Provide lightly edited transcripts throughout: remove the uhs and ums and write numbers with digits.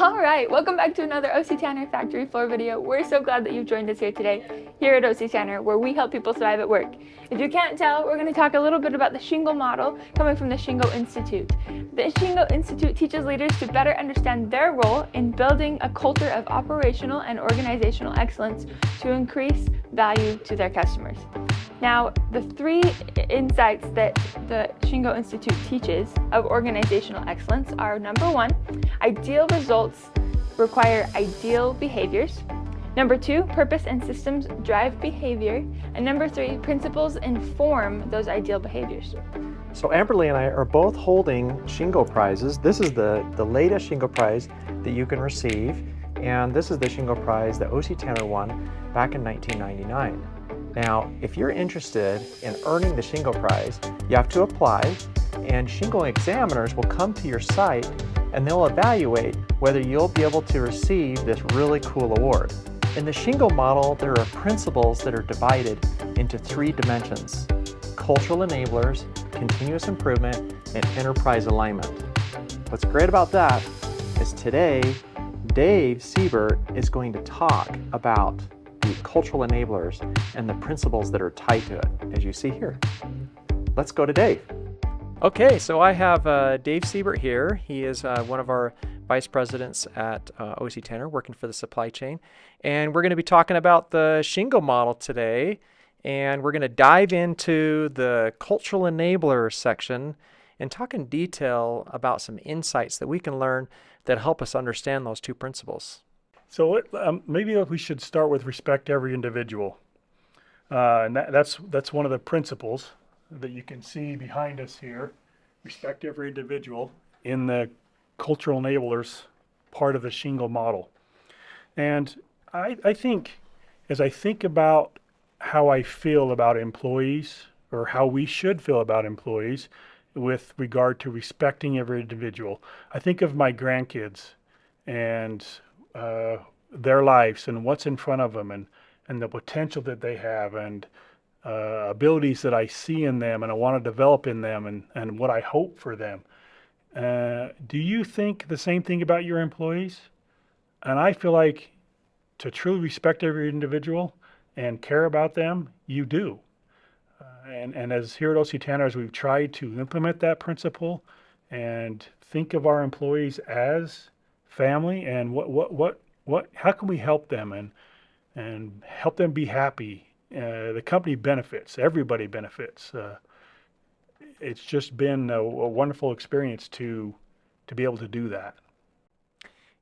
All right, welcome back to another OC Tanner factory floor video. We're so glad that you've joined us here today, here at OC Tanner, where we help people thrive at work. If you can't tell, we're going to talk a little bit about the Shingo model coming from the Shingo Institute. The Shingo Institute teaches leaders to better understand their role in building a culture of operational and organizational excellence to increase value to their customers. Now, the three insights that the Shingo Institute teaches of organizational excellence are: number one, ideal results require ideal behaviors. Number two, purpose and systems drive behavior. And number three, principles inform those ideal behaviors. So Amberly and I are both holding Shingo prizes. This is the latest Shingo prize that you can receive. And this is the Shingo prize that OC Tanner won back in 1999. Now, if you're interested in earning the Shingo prize, you have to apply, and Shingo examiners will come to your site and they'll evaluate whether you'll be able to receive this really cool award. In the Shingo model, there are principles that are divided into three dimensions: cultural enablers, continuous improvement, and enterprise alignment. What's great about that is today, Dave Siebert is going to talk about the cultural enablers and the principles that are tied to it, as you see here. Let's go to Dave. Okay, so I have Dave Siebert here. He is one of our vice presidents at OC Tanner, working for the supply chain. And we're going to be talking about the Shingo model today. And we're going to dive into the cultural enabler section and talk in detail about some insights that we can learn that help us understand those two principles. So maybe we should start with respect every individual. And that's one of the principles that you can see behind us here. Respect every individual in the cultural enablers part of the Shingo model. And I think, as I think about how I feel about employees, or how we should feel about employees with regard to respecting every individual, I think of my grandkids and their lives and what's in front of them, and the potential that they have, and abilities that I see in them and I want to develop in them, and what I hope for them. Do you think the same thing about your employees? And I feel like to truly respect every individual and care about them, you do. And as here at OC Tanner, as we've tried to implement that principle and think of our employees as family, and how can we help them and help them be happy? The company benefits, everybody benefits. It's just been a wonderful experience to be able to do that.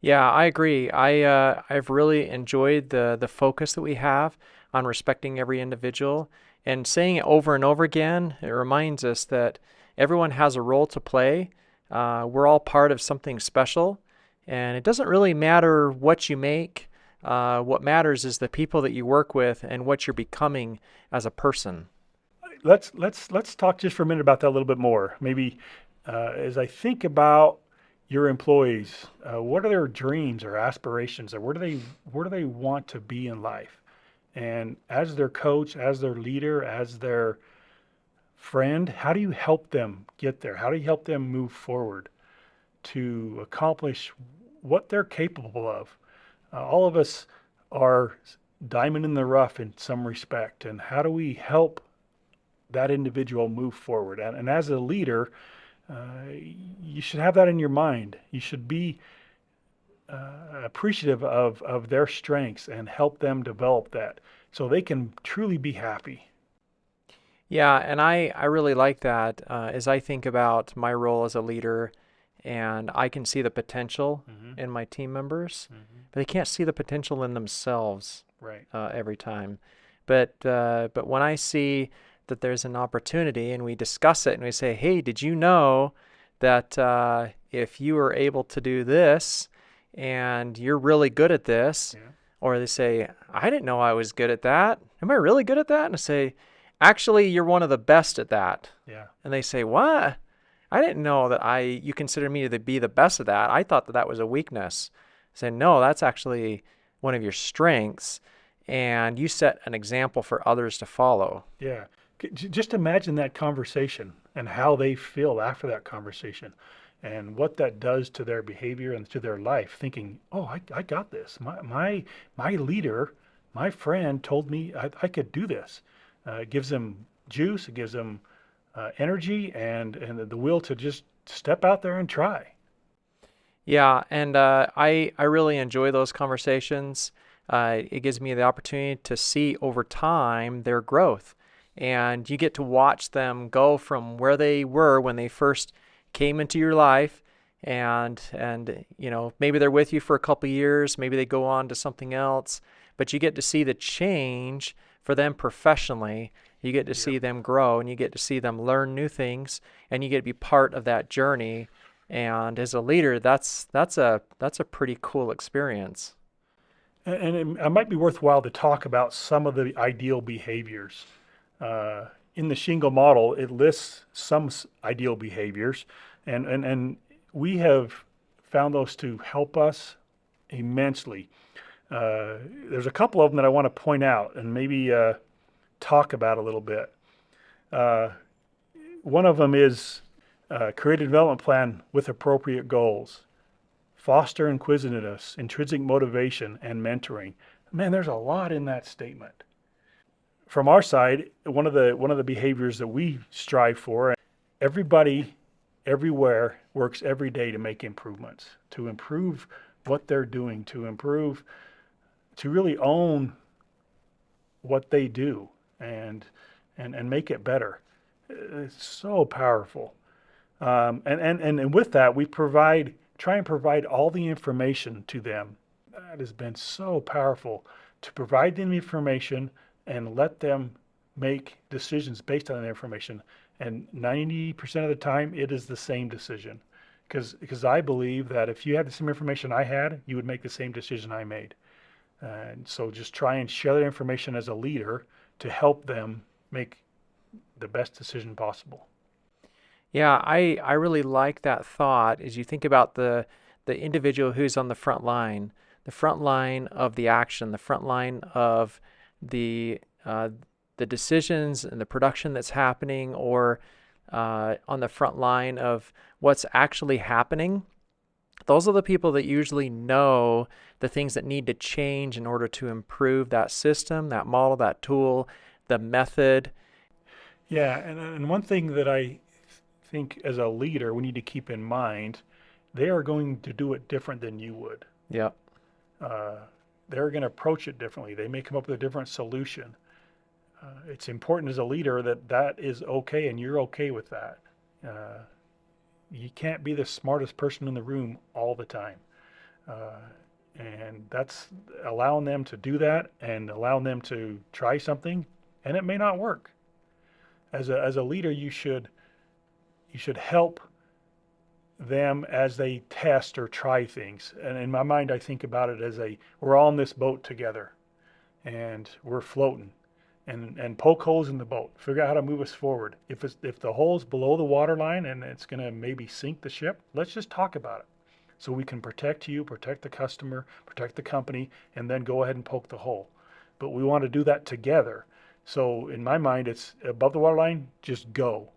Yeah, I agree. I've really enjoyed the focus that we have on respecting every individual, and saying it over and over again. It reminds us that everyone has a role to play. We're all part of something special, and it doesn't really matter what you make. What matters is the people that you work with and what you're becoming as a person. Let's talk just for a minute about that a little bit more. Maybe as I think about your employees, what are their dreams or aspirations, or where do they want to be in life? And as their coach, as their leader, as their friend, how do you help them get there? How do you help them move forward to accomplish what they're capable of? All of us are diamond in the rough in some respect, and how do we help that individual move forward? And as a leader, you should have that in your mind. You should be appreciative of their strengths and help them develop that so they can truly be happy. Yeah, and I really like that as I think about my role as a leader, and I can see the potential in my team members, but they can't see the potential in themselves every time. But when I see that there's an opportunity and we discuss it and we say, hey, did you know that if you were able to do this and you're really good at this, or they say, I didn't know I was good at that. Am I really good at that? And I say, actually, you're one of the best at that. Yeah. And they say, what? I didn't know that you consider me to be the best at that. I thought that was a weakness. I say, no, that's actually one of your strengths, and you set an example for others to follow. Yeah. Just imagine that conversation and how they feel after that conversation. and what that does to their behavior and to their life, thinking, oh, I got this. My leader, my friend told me I could do this. It gives them juice, it gives them energy and the will to just step out there and try. Yeah, and I really enjoy those conversations. It gives me the opportunity to see over time their growth, and you get to watch them go from where they were when they first came into your life, and maybe they're with you for a couple of years, maybe they go on to something else, but you get to see the change for them professionally. You get to see them grow, and you get to see them learn new things, and you get to be part of that journey. And as a leader, that's a pretty cool experience. And it might be worthwhile to talk about some of the ideal behaviors. In the Shingo model, it lists some ideal behaviors, and we have found those to help us immensely. There's a couple of them that I want to point out and maybe talk about a little bit. One of them is create a development plan with appropriate goals. Foster inquisitiveness, intrinsic motivation, and mentoring. Man, there's a lot in that statement. From our side, one of the behaviors that we strive for, everybody, everywhere works every day to make improvements, to improve what they're doing, to really own what they do and make it better. It's so powerful. And with that, we try and provide all the information to them. That has been so powerful, to provide them information and let them make decisions based on that information. And 90% of the time, it is the same decision. Because I believe that if you had the same information I had, you would make the same decision I made. And so just try and share that information as a leader to help them make the best decision possible. Yeah, I really like that thought as you think about the individual who's on the front line of the action, the front line of the decisions and the production that's happening, or on the front line of what's actually happening. Those are the people that usually know the things that need to change in order to improve that system, that model, that tool, the method. Yeah, and one thing that I think as a leader we need to keep in mind, they are going to do it different than you would. Yeah. They're going to approach it differently. They may come up with a different solution. It's important as a leader that is okay and you're okay with that. You can't be the smartest person in the room all the time. And that's allowing them to do that and allowing them to try something, and it may not work. As a leader, you should help them as they test or try things. And in my mind, I think about it as we're all in this boat together and we're floating, and poke holes in the boat, figure out how to move us forward. If the hole's below the water line and it's going to maybe sink the ship, let's just talk about it. So we can protect you, protect the customer, protect the company, and then go ahead and poke the hole. But we want to do that together. So in my mind, it's above the water line, just go.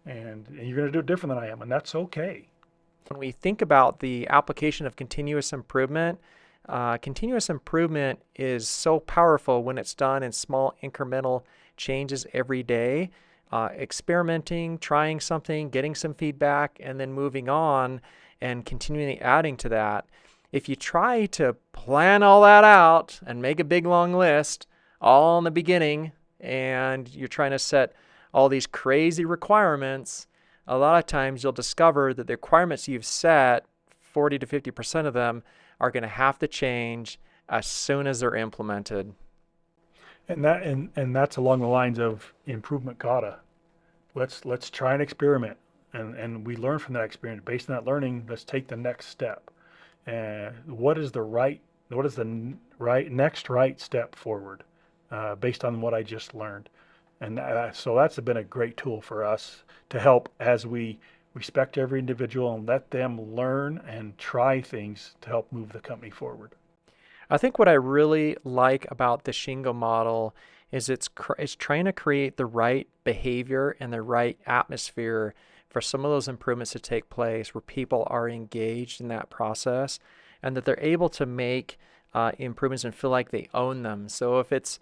And you're going to do it different than I am, and that's okay. When we think about the application of continuous improvement is so powerful when it's done in small incremental changes every day, experimenting, trying something, getting some feedback, and then moving on and continually adding to that. If you try to plan all that out and make a big long list all in the beginning, and you're trying to set all these crazy requirements, a lot of times you'll discover that the requirements you've set, 40 to 50% of them, are going to have to change as soon as they're implemented. And that's along the lines of improvement kata. Let's try and experiment, and we learn from that experience. Based on that learning, let's take the next step. And what is the next right step forward, based on what I just learned. And so that's been a great tool for us to help as we respect every individual and let them learn and try things to help move the company forward. I think what I really like about the Shingo model is it's trying to create the right behavior and the right atmosphere for some of those improvements to take place where people are engaged in that process and that they're able to make improvements and feel like they own them. So if it's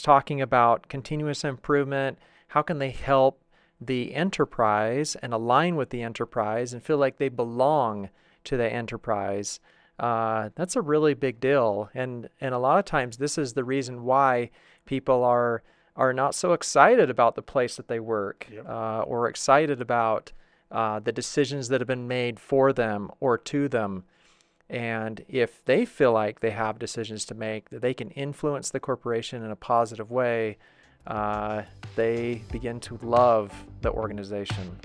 talking about continuous improvement, how can they help the enterprise and align with the enterprise and feel like they belong to the enterprise? That's a really big deal. And a lot of times this is the reason why people are not so excited about the place that they work, Yep. or excited about the decisions that have been made for them or to them. And if they feel like they have decisions to make, that they can influence the corporation in a positive way, they begin to love the organization.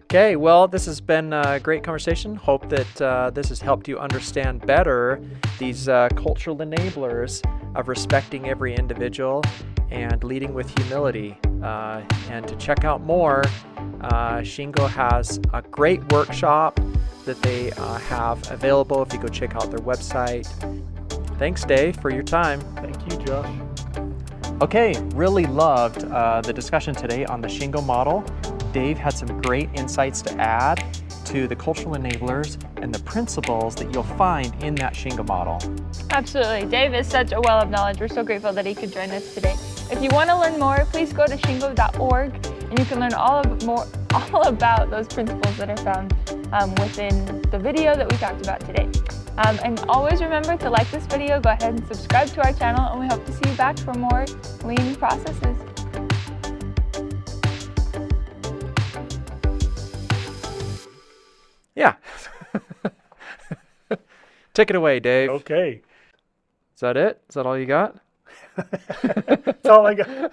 Okay, well, this has been a great conversation. Hope that this has helped you understand better these cultural enablers of respecting every individual and leading with humility. And to check out more, Shingo has a great workshop that they have available if you go check out their website. Thanks, Dave, for your time. Thank you, Josh. Okay, really loved the discussion today on the Shingo model. Dave had some great insights to add to the cultural enablers and the principles that you'll find in that Shingo model. Absolutely. Dave is such a well of knowledge. We're so grateful that he could join us today. If you want to learn more, please go to shingo.org and you can learn all about those principles that are found within the video that we talked about today. And always remember to like this video, go ahead and subscribe to our channel, and we hope to see you back for more lean processes. Yeah. Take it away, Dave. Okay. Is that it? Is that all you got? That's all I got.